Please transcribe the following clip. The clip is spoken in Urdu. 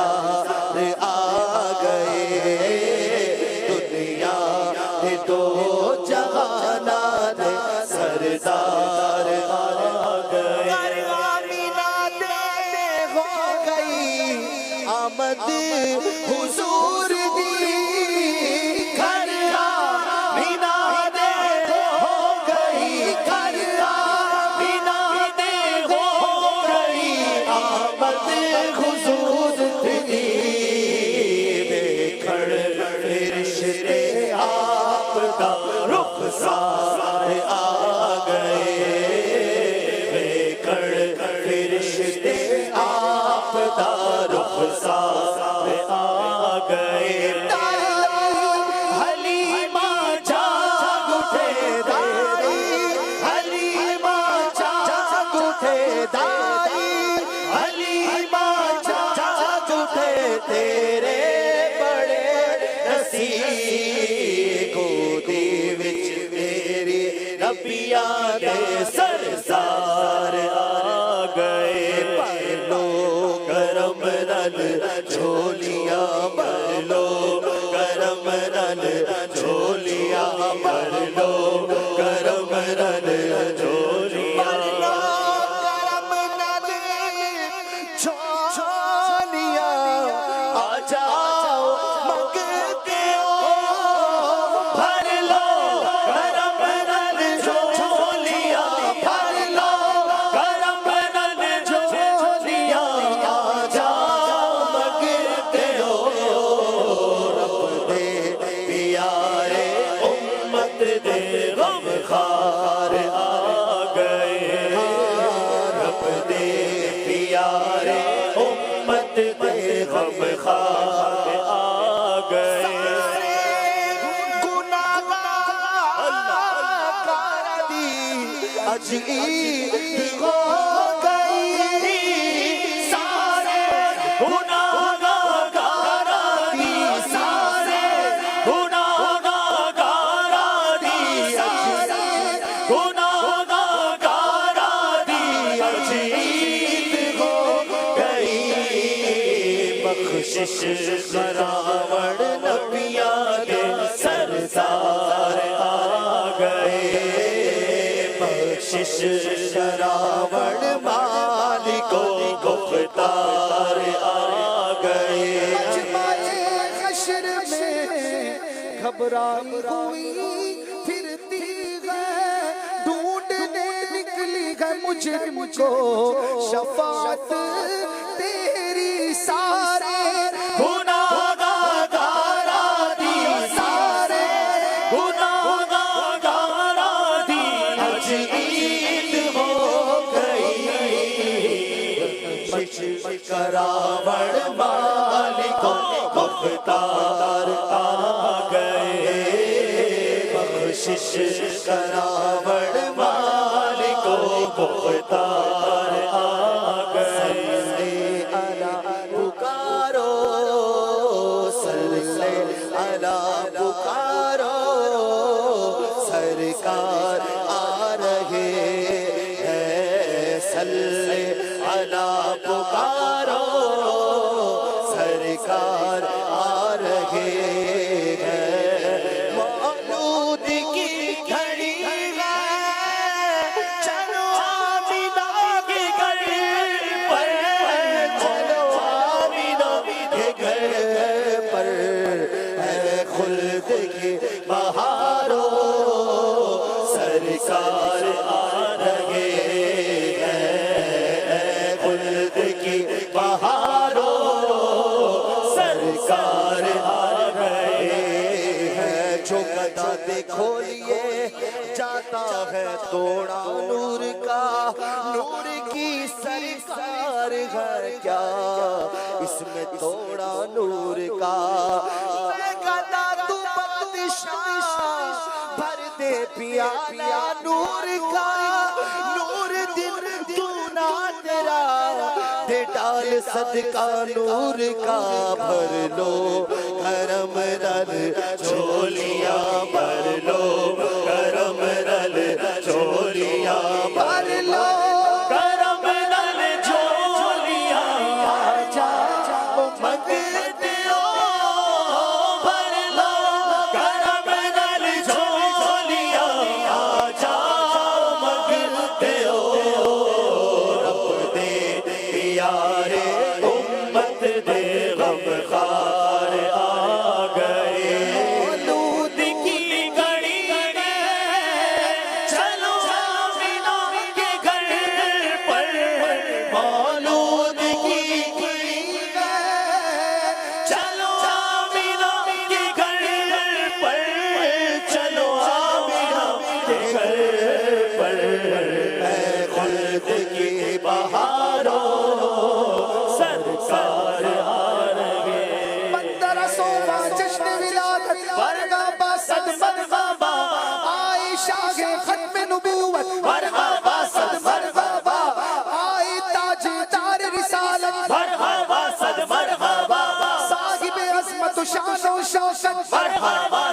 سرکار آ گئے، دنیا کے دو جہانات سردار آ گئے۔ آمینہ دے ہو گئی آمد حضور دی، گھر آمینہ دے ہو گئی، گھر آمینہ دے ہو گئی آمد حضور دی، دیکھڑ رشتے آپ کا رخسار آ گئے، رشتے آپ کا رخسار آ گئے۔ حلیمہ جاگ اٹھے دائی، حلیمہ جاگ اٹھے دائی، حلیمہ جاگ اٹھے تیرے بڑے نصیب، گودی وچ میری نبیاں دے سرکار آ گئے۔ بھر لو کرم نل جھولیاں، بھر لو کرم نل جھولیاں، بھر لو کرم نل جھولیاں، کرم نل جھولیاں، آ جاؤ منگتے ہو، بھر لو کرم نل جھولیاں، بھر لو کرم نل جھولیاں، آ جاؤ منگتے ہو، رب دے پیارے امت دے غم خار آ گئے، رب دے پیارے امت دے غم خار آ گئے۔ آج عید ہو گئی، سارے گناہگار دی، سارے گناہگار دی، آج گناہگار دی، آج عید ہو گئی، بخشش کراوڑ نبیاں دے سردار آ گئے، بخشش کراوڑ مالک و مختار آ گئے۔ حشر میں گھبرائی ہوئی پھرتی ہے، ڈھونڈنے نکلی ہے مجرم کو شفاعت تیری، سارے گناہگار دی، سارے گناہگار دی، آج عید ہو گئی، بخشش کراوڑ مالک و مختار آ گئے، بخشش کراوڑ مالک و مختار آ گئے۔ پکارو صلی اللہ پکارو، سرکار آ رہے ہیں، صلی اللہ پکارو، سرکار آ رہے ہیں، مولود کی گھڑی ہے، چلو آمینہ کے گھر پر، چلو آمینہ کے گھر پر، ہے خلد کی بہاروں، سرکار آ رہے ہیں، خلد کی بہاروں، سرکار آ رہے ہیں، جو گدا دیکھو لیے جاتا ہے توڑا نور کا، نور کی سرکار ہے کیا اس میں توڑا نور کا، میں گدا تو بادشاہ بھر دے پیا نور کا، نور دل تو نہ تیرا دے ڈال صدقہ نور کا، بھر لو کرم نل جھولیاں، بھر لو کرم نل جھولیاں، بھر لو کرم نل جھولیاں، آ جاؤ شوکت مرحبا